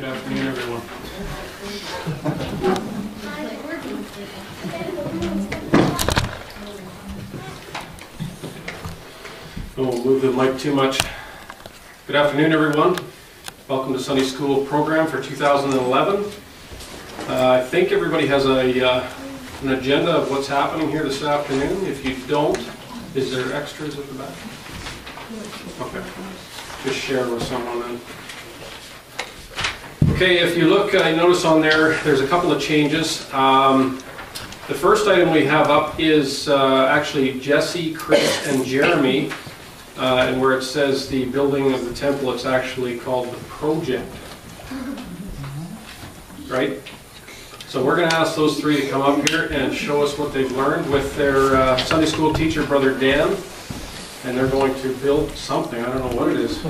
Good afternoon, everyone. I won't move the mic too much. Good afternoon, everyone. Welcome to Sunday School program for 2011. I think everybody has an agenda of what's happening here this afternoon. If you don't, is there extras at the back? Okay. Just share with someone then. Okay, if you look, I notice on there's a couple of changes. The first item we have up is actually Jesse, Chris, and Jeremy. And where it says the building of the temple, it's actually called the project. Right? So we're going to ask those three to come up here and show us what they've learned with their Sunday school teacher, Brother Dan. And they're going to build something. I don't know what it is.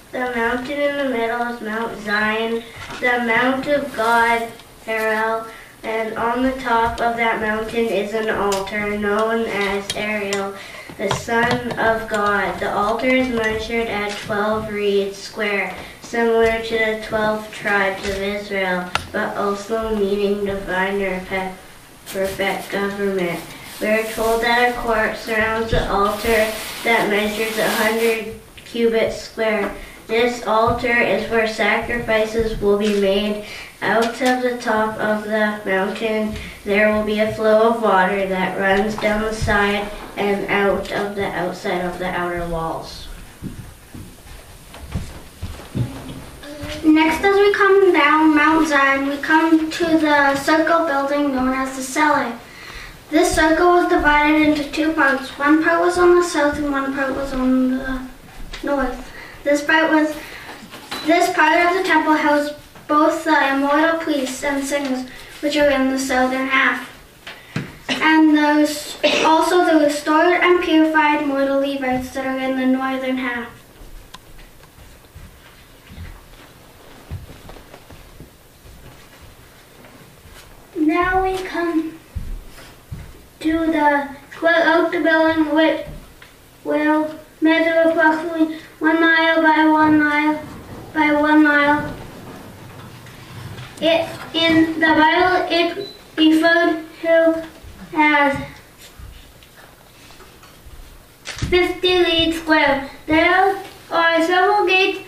The mountain in the middle is Mount Zion, the Mount of God, Ariel, and on the top of that mountain is an altar known as Ariel, the Son of God. The altar is measured at 12 reeds square, similar to the 12 tribes of Israel, but also meaning divine or perfect government. We are told that a court surrounds the altar that measures 100 cubits square. This altar is where sacrifices will be made. Out of the top of the mountain there will be a flow of water that runs down the side and out of the outside of the outer walls. Next, as we come down Mount Zion, we come to the circle building known as the cellar. This circle was divided into two parts. One part was on the south and one part was on the north. This part of the temple housed both the immortal priests and singers, which are in the southern half. And there's also the restored and purified mortal Levites that are in the northern half. Now we come to the square out the building, which will measure approximately 1 mile by 1 mile by 1 mile. In the Bible, it referred to as 50 reeds square. There are several gates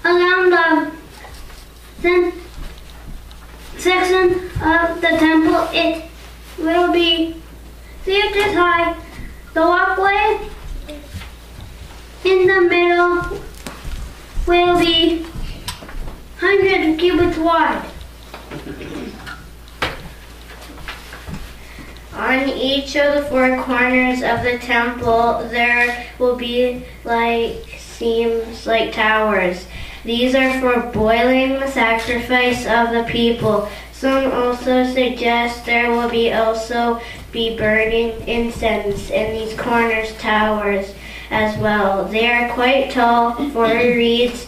around the section of the temple. It will be 3 inches high. The walkway in the middle will be 100 cubits wide. On each of the 4 corners of the temple there will be seams like towers. These are for boiling the sacrifice of the people. Some also suggest there will also be burning incense in these corners towers as well. They are quite tall, 40 reeds,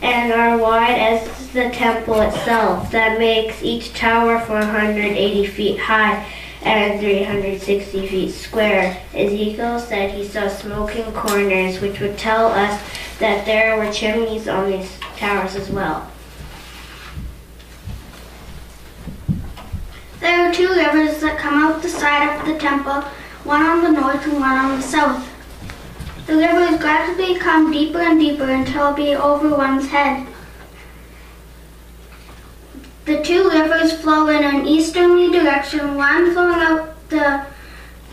and are wide as the temple itself. That makes each tower 480 feet high and 360 feet square. Ezekiel said he saw smoking corners, which would tell us that there were chimneys on these towers as well. There are 2 rivers that come out the side of the temple, one on the north and one on the south. The rivers gradually become deeper and deeper until it be over one's head. The 2 rivers flow in an easterly direction, one flowing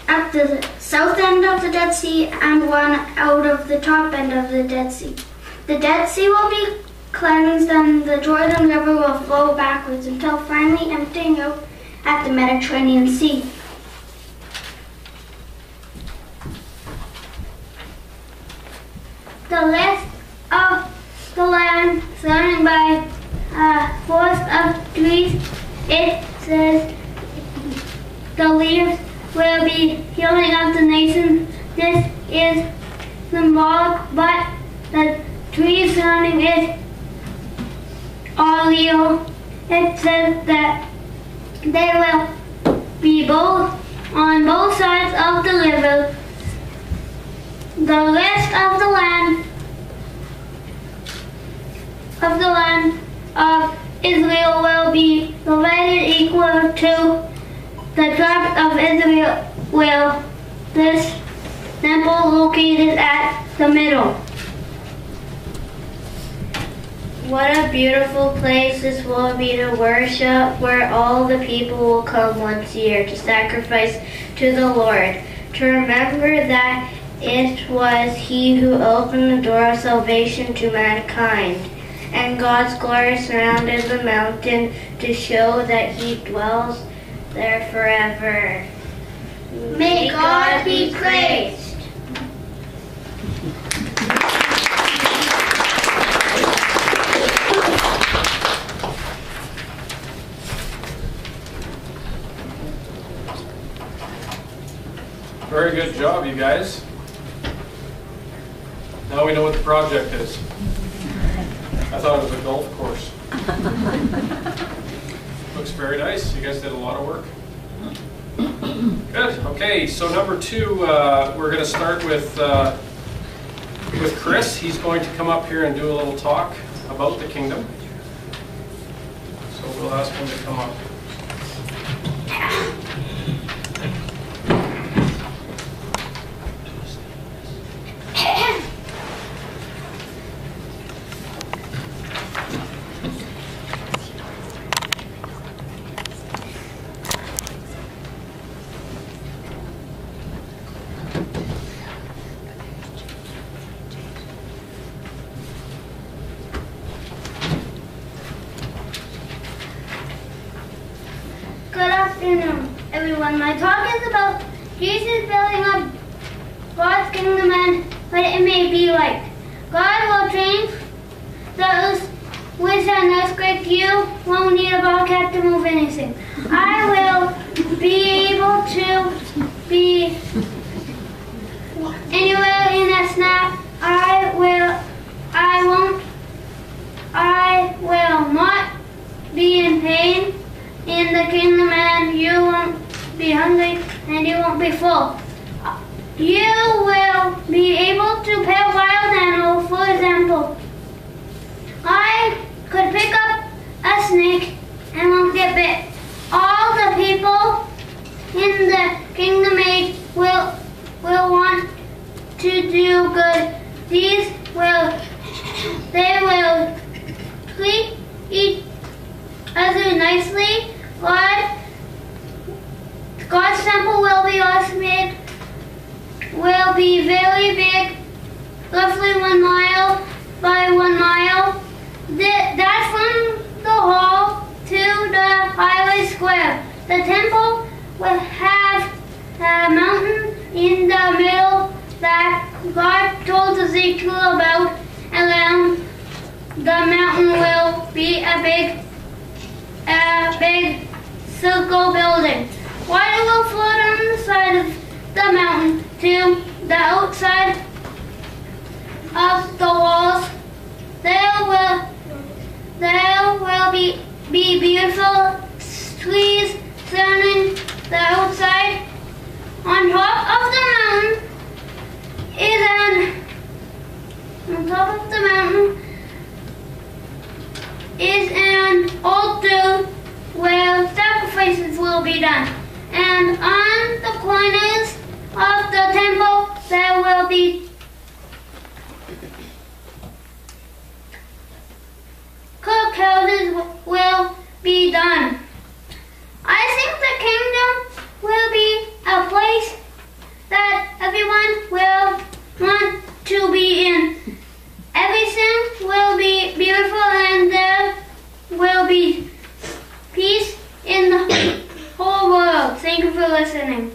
at the south end of the Dead Sea and one out of the top end of the Dead Sea. The Dead Sea will be cleansed and the Jordan River will flow backwards until finally emptying out at the Mediterranean Sea. The list of by a forest of trees. It says the leaves will be healing of the nation. This is symbolic, but the trees surrounding it are real. It says that they will be both on both sides of the river. The rest of the land of Israel will be divided equal to the tribe of Israel. This temple located at the middle. What a beautiful place this will be to worship, where all the people will come once a year to sacrifice to the Lord, to remember that it was He who opened the door of salvation to mankind, and God's glory surrounded the mountain to show that He dwells there forever. May God be praised. Very good job, you guys. Now we know what the project is. I thought it was a golf course. Looks very nice. You guys did a lot of work. Good. Okay, so number 2, we're going to start with Chris. He's going to come up here and do a little talk about the kingdom. So we'll ask him to come up. Good afternoon, everyone. My talk is about Jesus building up God's kingdom and what it may be like. God will change those with an earthquake. You won't need a bobcat to move anything. I will be able to be anywhere in a snap. I will not be in pain in the kingdom, and you won't be hungry and you won't be full. You will be able to pet wild animals. For example, I could pick up a snake and won't get bit. All the people in the kingdom age will want to do good. They will treat each other nicely. God's temple will be awesome. Will be very big, roughly 1 mile by 1 mile. That's from the hall to the highway square. The temple will have a mountain in the middle that God told Ezekiel about. Around the mountain will be a big circle building. Water will float on the side of the mountain to the outside of the walls. There will be beautiful trees surrounding the outside. On top of the mountain is an altar where sacrifices will be done. And on the corners of the temple there will be cookhouses will be done. I think the kingdom will be a place that everyone will want to be in. Everything will be beautiful and there will be peace in the whole world. Thank you for listening.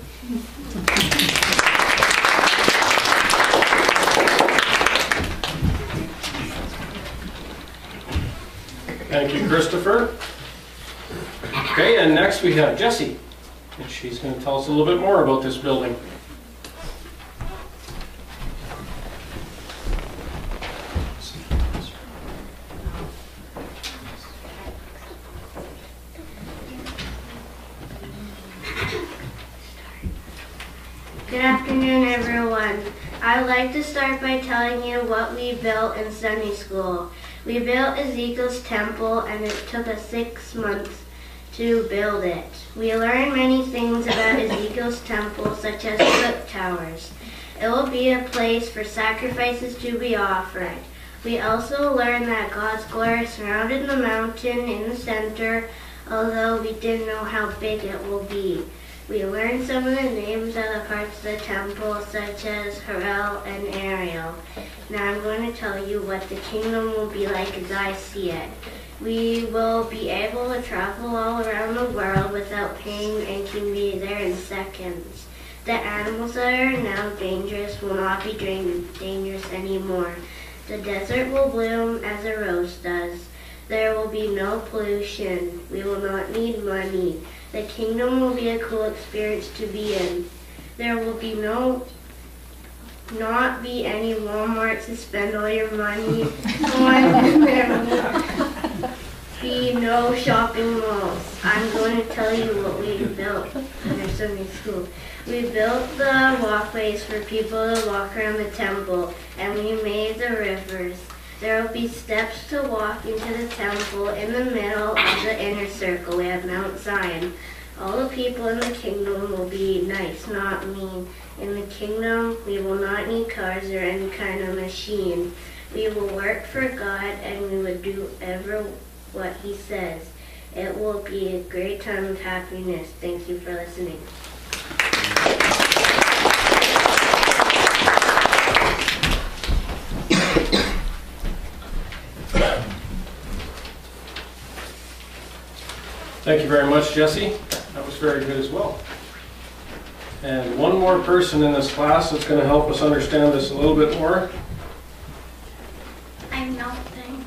Thank you, Christopher. Okay, and next we have Jessie, and she's going to tell us a little bit more about this building. Good afternoon, everyone. I'd like to start by telling you what we built in Sunday school. We built Ezekiel's temple, and it took us 6 months to build it. We learned many things about Ezekiel's temple, such as cook towers. It will be a place for sacrifices to be offered. We also learned that God's glory surrounded the mountain in the center, although we didn't know how big it will be. We learned some of the names of the parts of the temple, such as Harel and Ariel. Now I'm going to tell you what the kingdom will be like as I see it. We will be able to travel all around the world without pain and can be there in seconds. The animals that are now dangerous will not be dangerous anymore. The desert will bloom as a rose does. There will be no pollution. We will not need money. The kingdom will be a cool experience to be in. There will be not be any Walmarts to spend all your money on. There will be no shopping malls. I'm going to tell you what we built in our Sunday school. We built the walkways for people to walk around the temple, and we made the rivers. There will be steps to walk into the temple. In the middle of the inner circle, we have Mount Zion. All the people in the kingdom will be nice, not mean. In the kingdom, we will not need cars or any kind of machine. We will work for God, and we will do ever what He says. It will be a great time of happiness. Thank you for listening. Thank you very much, Jessie. That was very good as well. And one more person in this class that's going to help us understand this a little bit more. I'm nothing.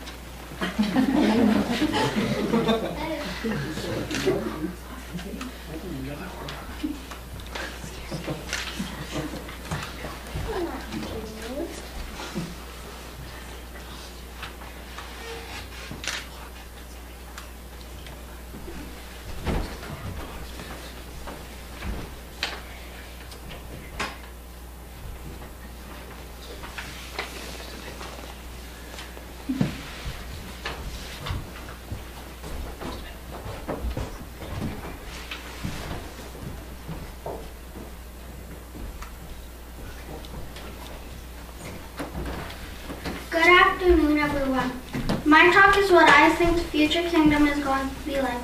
Good afternoon, everyone. My talk is what I think the future kingdom is going to be like.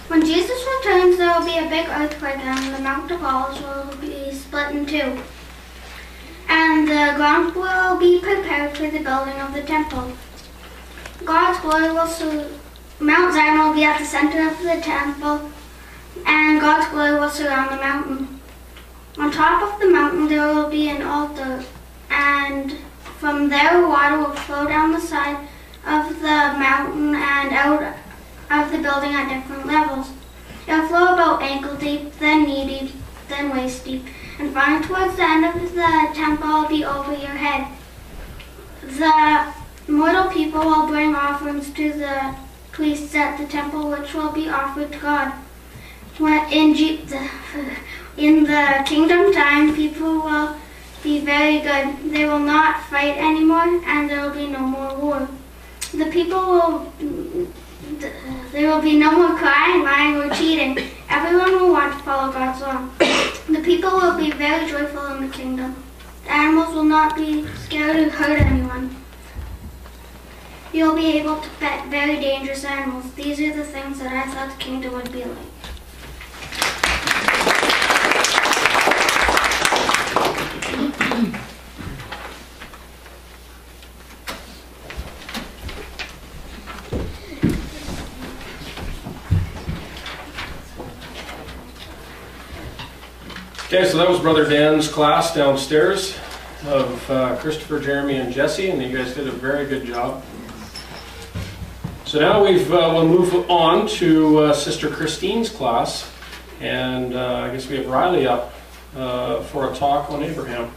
When Jesus returns, there will be a big earthquake and the Mount of Olives will be split in two. And the ground will be prepared for the building of the temple. God's glory will Mount Zion will be at the center of the temple, and God's glory will surround the mountain. On top of the mountain there will be an altar, and from there water will flow down the side of the mountain and out of the building at different levels. It will flow about ankle deep, then knee deep, then waist deep, and finally towards the end of the temple will be over your head. The mortal people will bring offerings to the priests at the temple, which will be offered to God. In the kingdom time, people will be very good. They will not fight anymore, and there will be no more war. There will be no more crying, lying, or cheating. Everyone will want to follow God's law. The people will be very joyful in the kingdom. The animals will not be scared or hurt anyone. You'll be able to pet very dangerous animals. These are the things that I thought the kingdom would be like. Okay, so that was Brother Dan's class downstairs of Christopher, Jeremy, and Jessie, and you guys did a very good job. So now we'll move on to Sister Christine's class, and I guess we have Riley up for a talk on Abraham.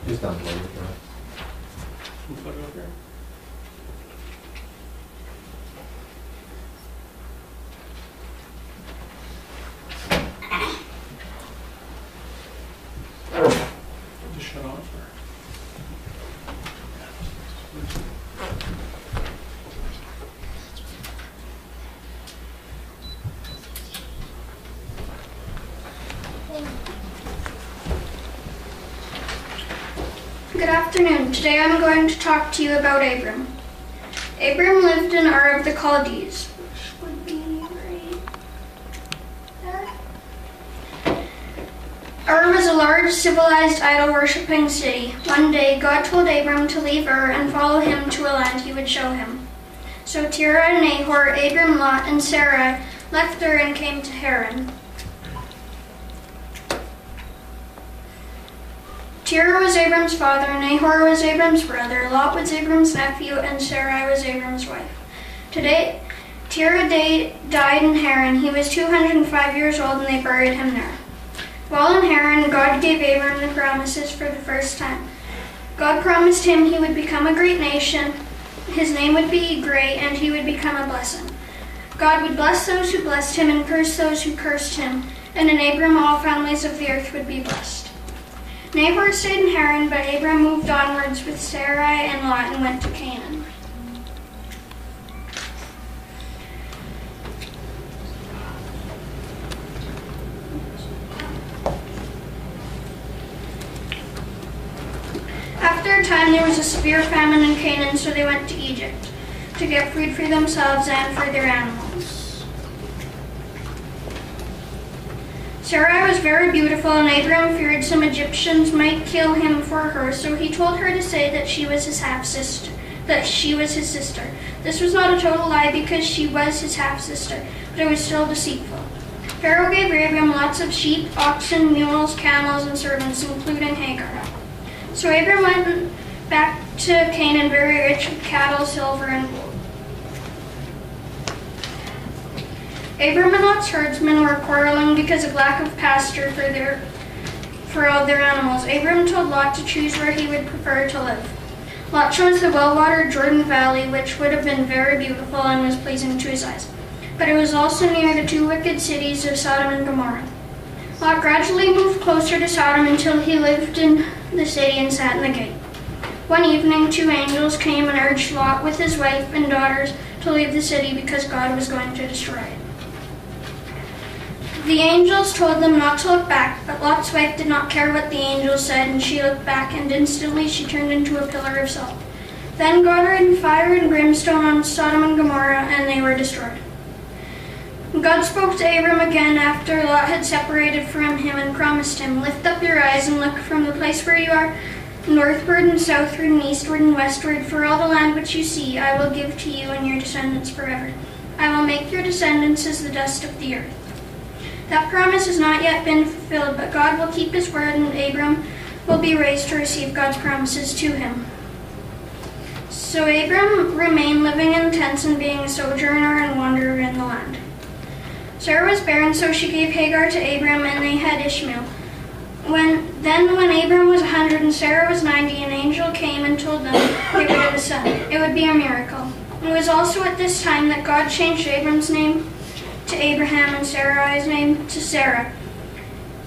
He's done later. Put it up here. Just shut off. Good afternoon. Today I'm going to talk to you about Abram. Abram lived in Ur of the Chaldees, which would be right there. Ur was a large, civilized, idol-worshipping city. One day, God told Abram to leave Ur and follow him to a land he would show him. So Terah, Nahor, Abram, Lot, and Sarai left Ur and came to Haran. Terah was Abram's father, Nahor was Abram's brother, Lot was Abram's nephew, and Sarai was Abram's wife. Today, Terah died in Haran. He was 205 years old and they buried him there. While in Haran, God gave Abram the promises for the first time. God promised him he would become a great nation, his name would be great, and he would become a blessing. God would bless those who blessed him and curse those who cursed him, and in Abram all families of the earth would be blessed. Nahor stayed in Haran, but Abram moved onwards with Sarai and Lot and went to Canaan. After a time, there was a severe famine in Canaan, so they went to Egypt to get food for themselves and for their animals. Sarai was very beautiful, and Abram feared some Egyptians might kill him for her, so he told her to say that she was his half-sister. This was not a total lie because she was his half-sister, but it was still deceitful. Pharaoh gave Abram lots of sheep, oxen, mules, camels, and servants, including Hagar. So Abram went back to Canaan very rich with cattle, silver, and gold. Abram and Lot's herdsmen were quarreling because of lack of pasture for all their animals. Abram told Lot to choose where he would prefer to live. Lot chose the well-watered Jordan Valley, which would have been very beautiful and was pleasing to his eyes. But it was also near the two wicked cities of Sodom and Gomorrah. Lot gradually moved closer to Sodom until he lived in the city and sat in the gate. One evening, two angels came and urged Lot with his wife and daughters to leave the city because God was going to destroy it. The angels told them not to look back, but Lot's wife did not care what the angels said, and she looked back, and instantly she turned into a pillar of salt. Then God rained fire and brimstone on Sodom and Gomorrah, and they were destroyed. God spoke to Abram again after Lot had separated from him and promised him, "Lift up your eyes and look from the place where you are, northward and southward and eastward and westward, for all the land which you see I will give to you and your descendants forever. I will make your descendants as the dust of the earth." That promise has not yet been fulfilled, but God will keep his word, and Abram will be raised to receive God's promises to him. So Abram remained living in tents and being a sojourner and wanderer in the land. Sarah was barren, so she gave Hagar to Abram, and they had Ishmael. When Abram was 100 and Sarah was 90, an angel came and told them they would have a son. It would be a miracle. It was also at this time that God changed Abram's name to Abraham and Sarai's name to Sarah.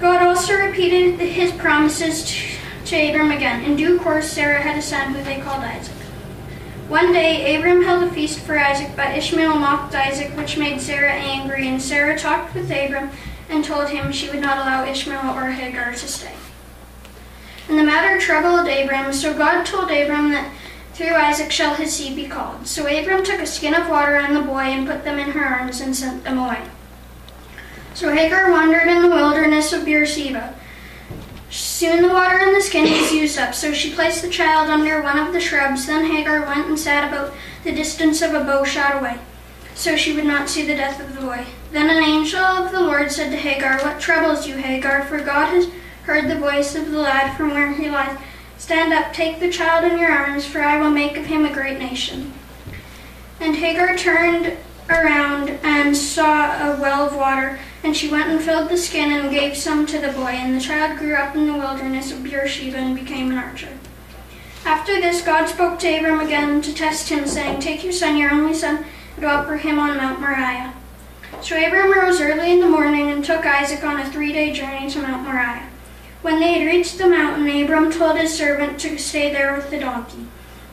God also repeated his promises to Abram again. In due course, Sarah had a son who they called Isaac. One day, Abram held a feast for Isaac, but Ishmael mocked Isaac, which made Sarah angry, and Sarah talked with Abram and told him she would not allow Ishmael or Hagar to stay. And the matter troubled Abram, so God told Abram that through Isaac shall his seed be called. So Abram took a skin of water and the boy and put them in her arms and sent them away. So Hagar wandered in the wilderness of Beersheba. Soon the water in the skin was used up, so she placed the child under one of the shrubs. Then Hagar went and sat about the distance of a bow shot away. so she would not see the death of the boy. Then an angel of the Lord said to Hagar, "What troubles you, Hagar? For God has heard the voice of the lad from where he lies. Stand up, take the child in your arms, for I will make of him a great nation." And Hagar turned around and saw a well of water, and she went and filled the skin and gave some to the boy. And the child grew up in the wilderness of Beersheba and became an archer. After this, God spoke to Abram again to test him, saying, "Take your son, your only son, and offer him on Mount Moriah." So Abram rose early in the morning and took Isaac on a 3-day journey to Mount Moriah. When they had reached the mountain, Abram told his servant to stay there with the donkey.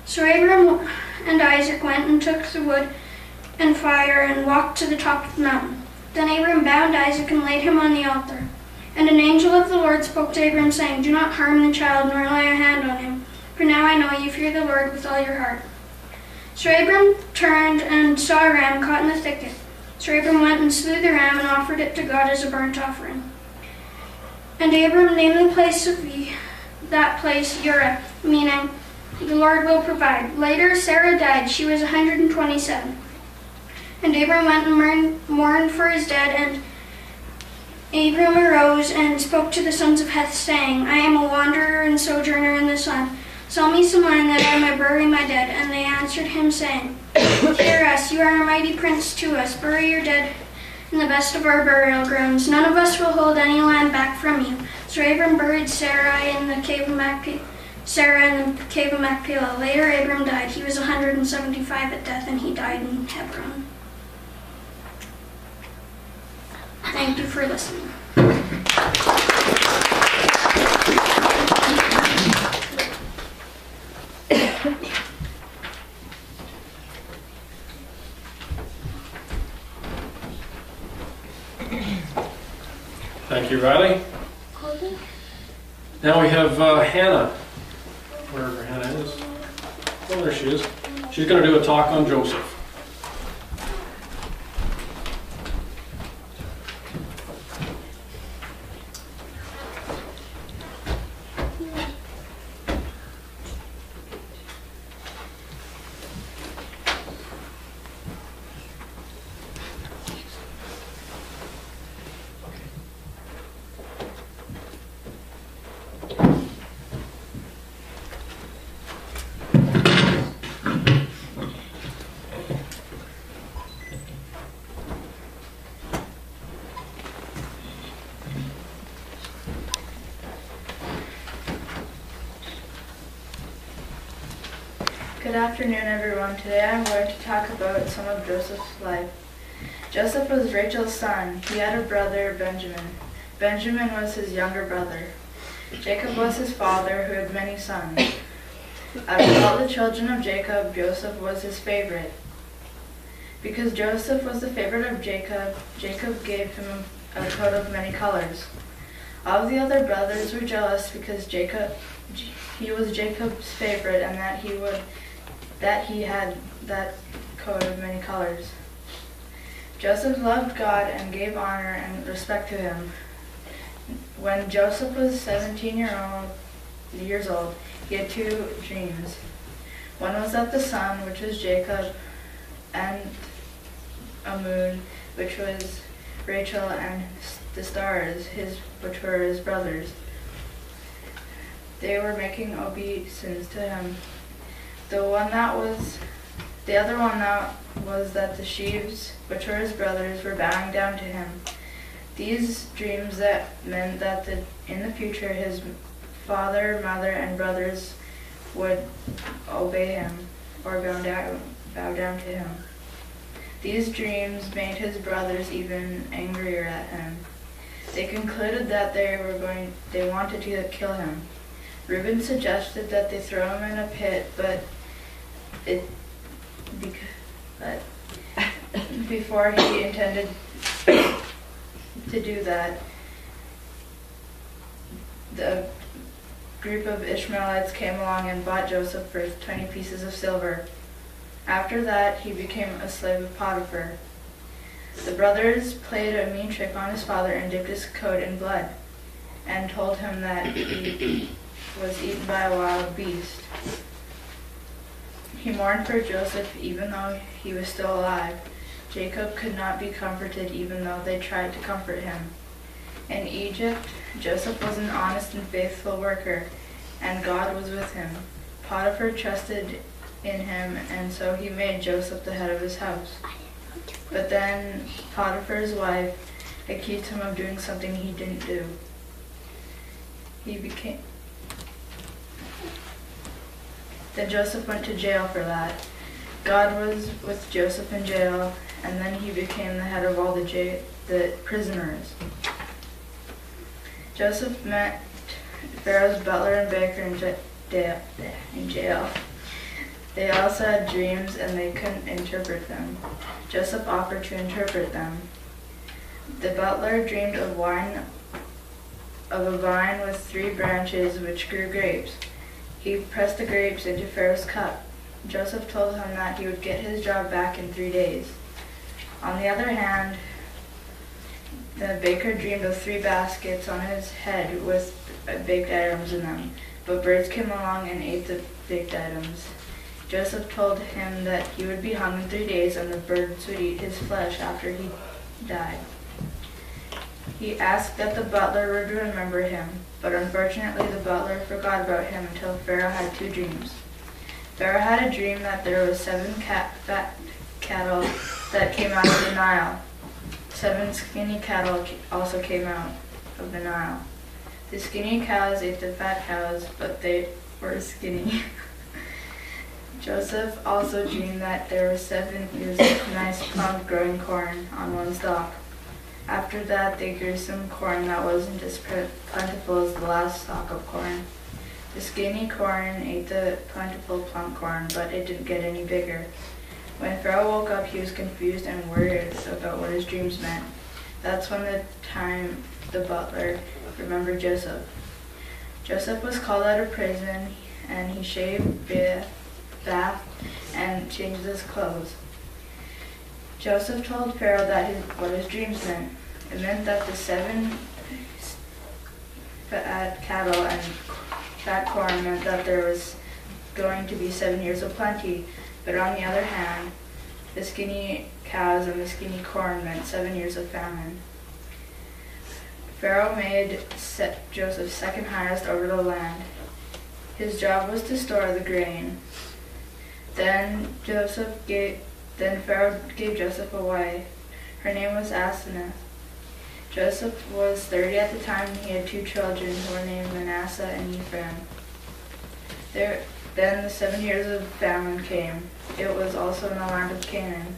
So Abram and Isaac went and took the wood and fire and walked to the top of the mountain. Then Abram bound Isaac and laid him on the altar. And an angel of the Lord spoke to Abram, saying, "Do not harm the child, nor lay a hand on him, for now I know you fear the Lord with all your heart." So Abram turned and saw a ram caught in the thicket. So Abram went and slew the ram and offered it to God as a burnt offering. And Abram named the place of that place Urah, meaning the Lord will provide. Later Sarah died. She was 127. And Abram went and mourned for his dead, and Abram arose and spoke to the sons of Heth, saying, "I am a wanderer and sojourner in this land. Sell me some land that I may bury my dead." And they answered him, saying, "Hear us, you are a mighty prince to us. Bury your dead in the best of our burial grounds. None of us will hold any land back from you." So Abram buried Sarah in the cave of Machpelah. Later Abram died. He was 175 at death, and he died in Hebron. Thank you for listening. Thank you, Riley. Now we have Hannah, wherever Hannah is. Oh, there she is. She's going to do a talk on Joseph. Good afternoon, everyone. Today I'm going to talk about some of Joseph's life. Joseph was Rachel's son. He had a brother, Benjamin. Benjamin was his younger brother. Jacob was his father, who had many sons. Out of all the children of Jacob, Joseph was his favorite. Because Joseph was the favorite of Jacob, Jacob gave him a coat of many colors. All of the other brothers were jealous because he was Jacob's favorite, and that he had that coat of many colors. Joseph loved God and gave honor and respect to him. When Joseph was 17 years old, he had 2 dreams. One was that the sun, which was Jacob, and a moon, which was Rachel, and the stars, which were his brothers. They were making obeisance to him. The other one was that the sheaves, which were his brothers, were bowing down to him. These dreams that meant that in the future his father, mother, and brothers would obey him or bow down to him. These dreams made his brothers even angrier at him. They concluded that they wanted to kill him. Reuben suggested that they throw him in a pit, but before he intended to do that, the group of Ishmaelites came along and bought Joseph for 20 pieces of silver. After that, he became a slave of Potiphar. The brothers played a mean trick on his father and dipped his coat in blood, and told him that he was eaten by a wild beast. He mourned for Joseph even though he was still alive. Jacob could not be comforted even though they tried to comfort him. In Egypt, Joseph was an honest and faithful worker, and God was with him. Potiphar trusted in him, and so he made Joseph the head of his house. But then Potiphar's wife accused him of doing something he didn't do. Then Joseph went to jail for that. God was with Joseph in jail, and then he became the head of all the prisoners. Joseph met Pharaoh's butler and baker in jail. They also had dreams, and they couldn't interpret them. Joseph offered to interpret them. The butler dreamed of a vine with 3 branches which grew grapes. He pressed the grapes into Pharaoh's cup. Joseph told him that he would get his job back in 3 days. On the other hand, the baker dreamed of 3 baskets on his head with baked items in them, but birds came along and ate the baked items. Joseph told him that he would be hung in 3 days and the birds would eat his flesh after he died. He asked that the butler would remember him, but unfortunately the butler forgot about him until Pharaoh had 2 dreams. Pharaoh had a dream that there were 7 fat cattle that came out of the Nile. 7 skinny cattle also came out of the Nile. The skinny cows ate the fat cows, but they were skinny. Joseph also dreamed that there were 7 ears of nice plump growing corn on one stalk. After that, they grew some corn that wasn't as plentiful as the last stalk of corn. The skinny corn ate the plentiful plump corn, but it didn't get any bigger. When Pharaoh woke up, he was confused and worried about what his dreams meant. That's when the butler remembered Joseph. Joseph was called out of prison, and he shaved, bathed, and changed his clothes. Joseph told Pharaoh what his dreams meant. It meant that the 7 fat cattle and fat corn meant that there was going to be 7 years of plenty, but on the other hand, the skinny cows and the skinny corn meant 7 years of famine. Pharaoh made Joseph second highest over the land. His job was to store the grain. Then Pharaoh gave Joseph a wife. Her name was Asenath. Joseph was 30 at the time, and he had 2 children who were named Manasseh and Ephraim. Then the 7 years of famine came. It was also in the land of Canaan.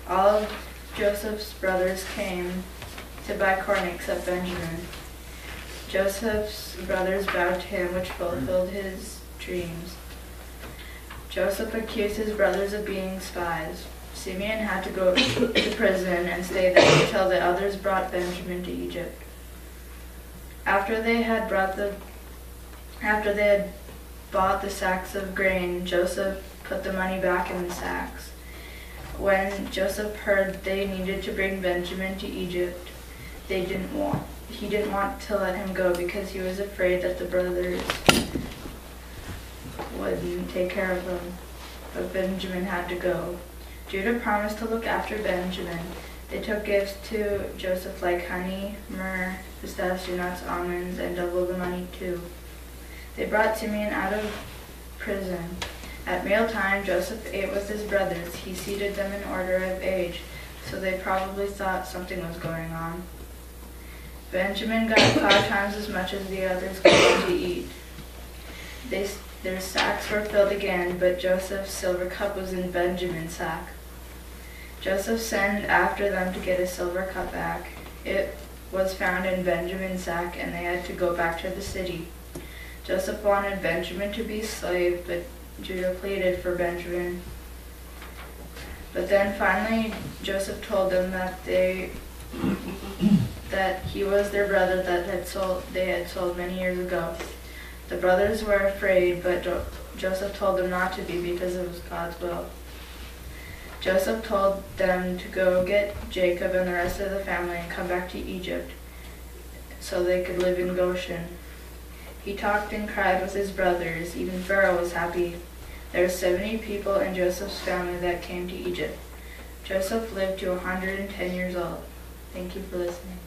All of Joseph's brothers came to buy corn except Benjamin. Joseph's brothers bowed to him, which fulfilled his dreams. Joseph accused his brothers of being spies. Simeon had to go to prison and stay there until the others brought Benjamin to Egypt. After they had bought the sacks of grain, Joseph put the money back in the sacks. When Joseph heard they needed to bring Benjamin to Egypt, he didn't want to let him go because he was afraid that the brothers wouldn't take care of him. But Benjamin had to go. Judah promised to look after Benjamin. They took gifts to Joseph like honey, myrrh, pistachio nuts, almonds, and double the money too. They brought Simeon out of prison. At mealtime, Joseph ate with his brothers. He seated them in order of age, so they probably thought something was going on. Benjamin got 5 times as much as the others got to eat. Their sacks were filled again, but Joseph's silver cup was in Benjamin's sack. Joseph sent after them to get his silver cup back. It was found in Benjamin's sack, and they had to go back to the city. Joseph wanted Benjamin to be a slave, but Judah pleaded for Benjamin. But then finally Joseph told them that he was their brother they had sold many years ago. The brothers were afraid, but Joseph told them not to be because it was God's will. Joseph told them to go get Jacob and the rest of the family and come back to Egypt so they could live in Goshen. He talked and cried with his brothers. Even Pharaoh was happy. There were 70 people in Joseph's family that came to Egypt. Joseph lived to 110 years old. Thank you for listening.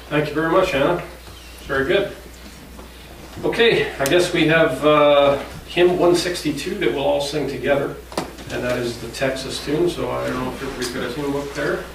Thank you very much, Hannah. Very good. Okay, I guess we have hymn 162 that we'll all sing together, and that is the Texas tune, so I don't know if everybody's got a tune book there.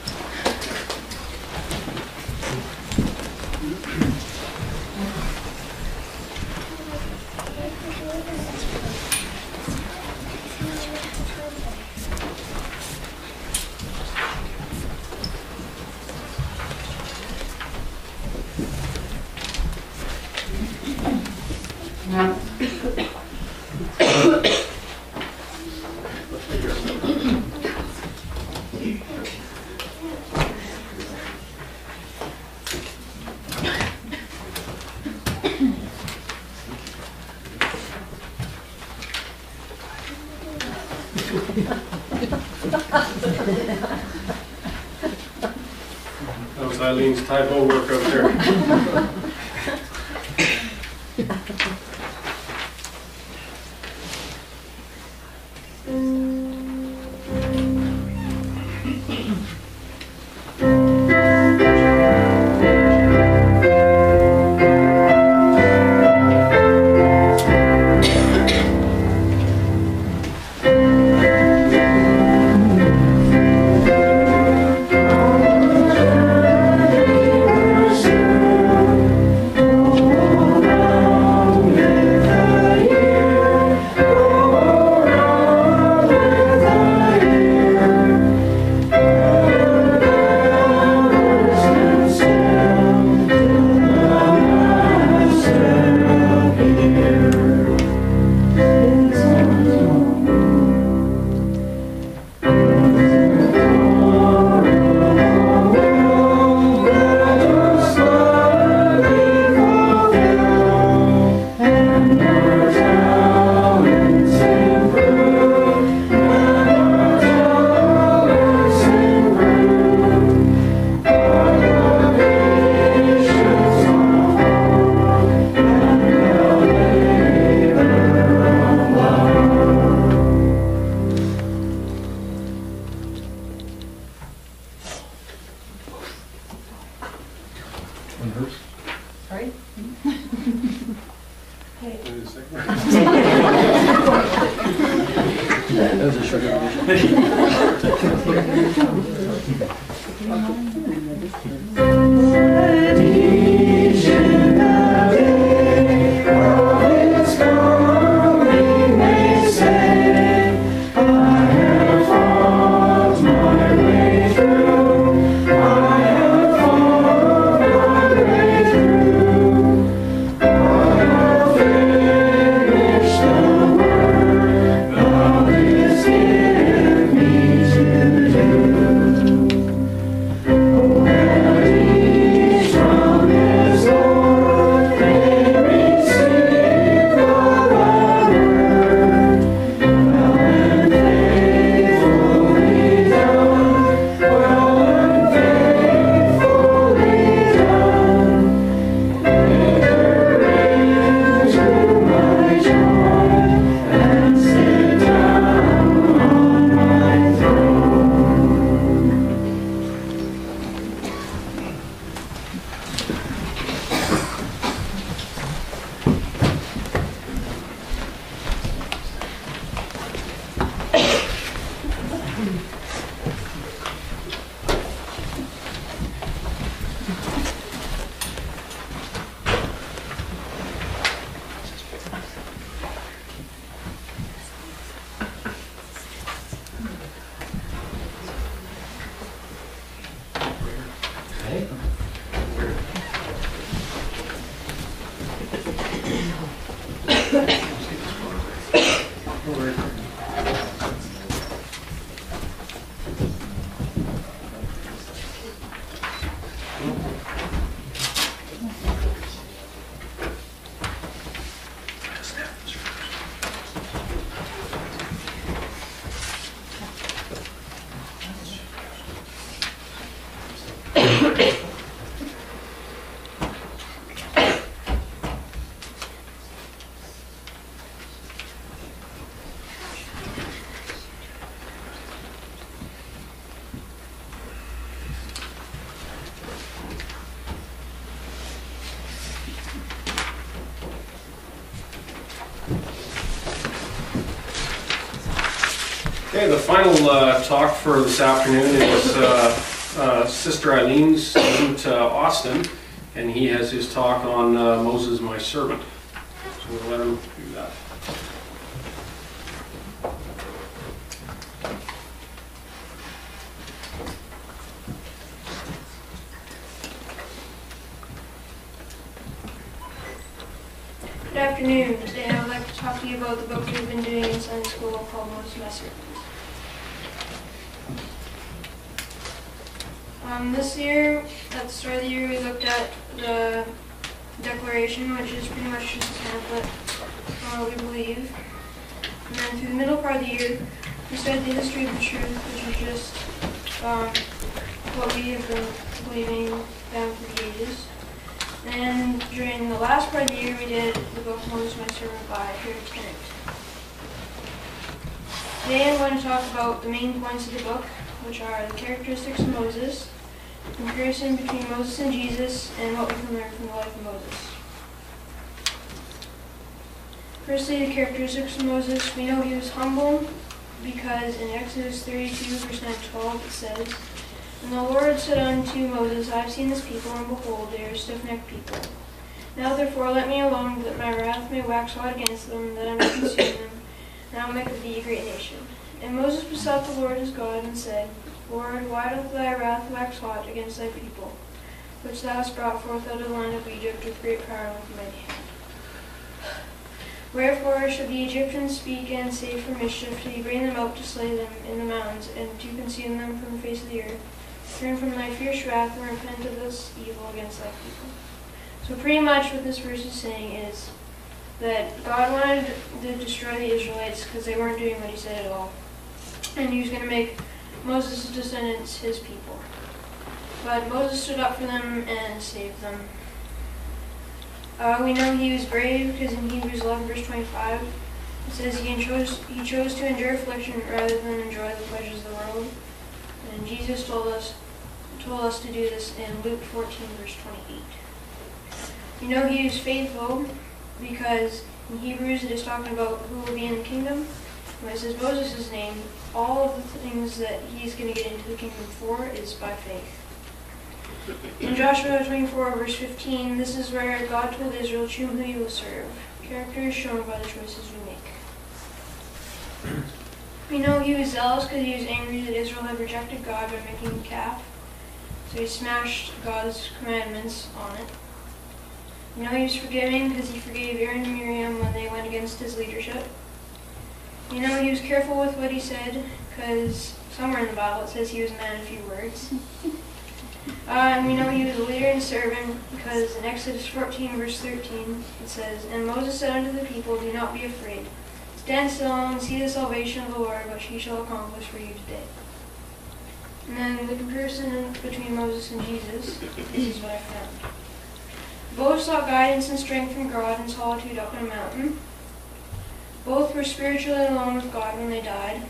That was Eileen's typo work out there. Okay, the final talk for this afternoon is Sister Eileen's moved to Austin, and he has his talk on Moses, my servant. So we'll let him do that. Good afternoon. Today I would like to talk to you about the book we've been doing in Sunday school called Moses, my servant. This year, at the start of the year, we looked at the Declaration, which is pretty much just a pamphlet on what we believe. And then through the middle part of the year, we studied the history of the truth, which is just what we have been believing down for the ages. And during the last part of the year, we did the book Moses, my servant by Richard SS. Today I'm going to talk about the main points of the book, which are the characteristics of Moses, comparison between Moses and Jesus, and what we can learn from the life of Moses. Firstly, the characteristics of Moses. We know he was humble because in Exodus 32, verse 9-12, it says, "And the Lord said unto Moses, I have seen this people, and behold, they are a stiff-necked people. Now therefore let me alone, that my wrath may wax hot against them, that I may consume them, and I will make of thee a great nation. And Moses besought the Lord his God, and said, Lord, why doth thy wrath wax hot against thy people, which thou hast brought forth out of the land of Egypt with great power and with mighty hand? Wherefore should the Egyptians speak and say for mischief, till you bring them out to slay them in the mountains, and to consume them from the face of the earth? Turn from thy fierce wrath, and repent of this evil against thy people." So pretty much what this verse is saying is that God wanted to destroy the Israelites because they weren't doing what he said at all. And he was going to make Moses' descendants his people. But Moses stood up for them and saved them. We know he was brave because in Hebrews 11, verse 25, it says he chose to endure affliction rather than enjoy the pleasures of the world. And Jesus told us to do this in Luke 14, verse 28. We know he was faithful because in Hebrews it is talking about who will be in the kingdom. When it says Moses' name, all of the things that he's going to get into the kingdom for is by faith. In Joshua 24, verse 15, this is where God told Israel, choose who you will serve. Character is shown by the choices we make. We know he was zealous because he was angry that Israel had rejected God by making a calf. So he smashed God's commandments on it. We know he was forgiving because he forgave Aaron and Miriam when they went against his leadership. We know he was careful with what he said because somewhere in the Bible it says he was a man of few words. And we know he was a leader and servant because in Exodus 14, verse 13, it says, "And Moses said unto the people, do not be afraid. Stand still and see the salvation of the Lord, which he shall accomplish for you today." And then the comparison between Moses and Jesus, this is what I found. Both sought guidance and strength from God in solitude up on a mountain. Both were spiritually alone with God when they died.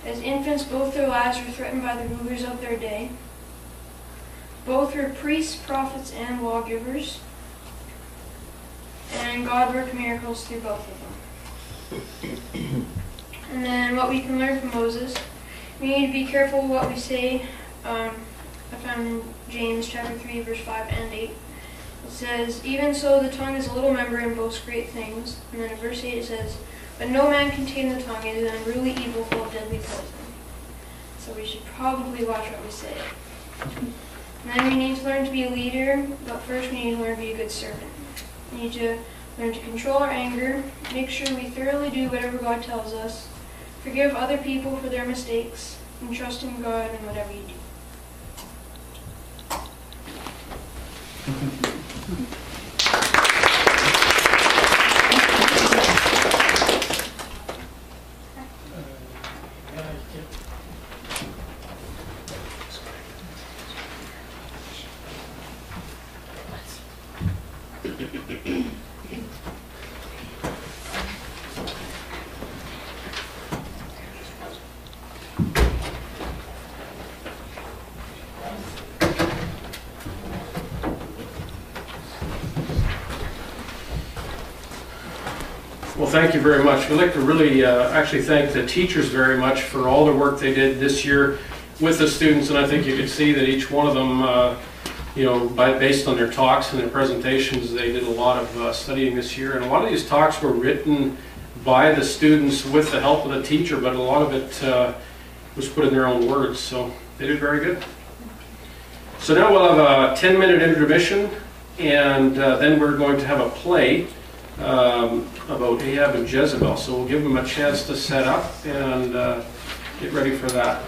As infants, both their lives were threatened by the rulers of their day. Both were priests, prophets, and lawgivers. And God worked miracles through both of them. And then what we can learn from Moses, we need to be careful what we say. I found in James chapter 3, verse 5 and 8. It says, "Even so the tongue is a little member and boasts great things." And then in verse 8 it says, "But no man can tame the tongue, it is an unruly evil full of deadly poison." So we should probably watch what we say. And then we need to learn to be a leader, but first we need to learn to be a good servant. We need to learn to control our anger, make sure we thoroughly do whatever God tells us, forgive other people for their mistakes, and trust in God in whatever you do. Well, thank you very much. We'd like to really actually thank the teachers very much for all the work they did this year with the students, and I think you could see that each one of them, you know, based on their talks and their presentations, they did a lot of studying this year, and a lot of these talks were written by the students with the help of the teacher, but a lot of it was put in their own words, so they did very good. So now we'll have a 10-minute intermission, and then we're going to have a play about Ahab and Jezebel. So we'll give them a chance to set up and get ready for that.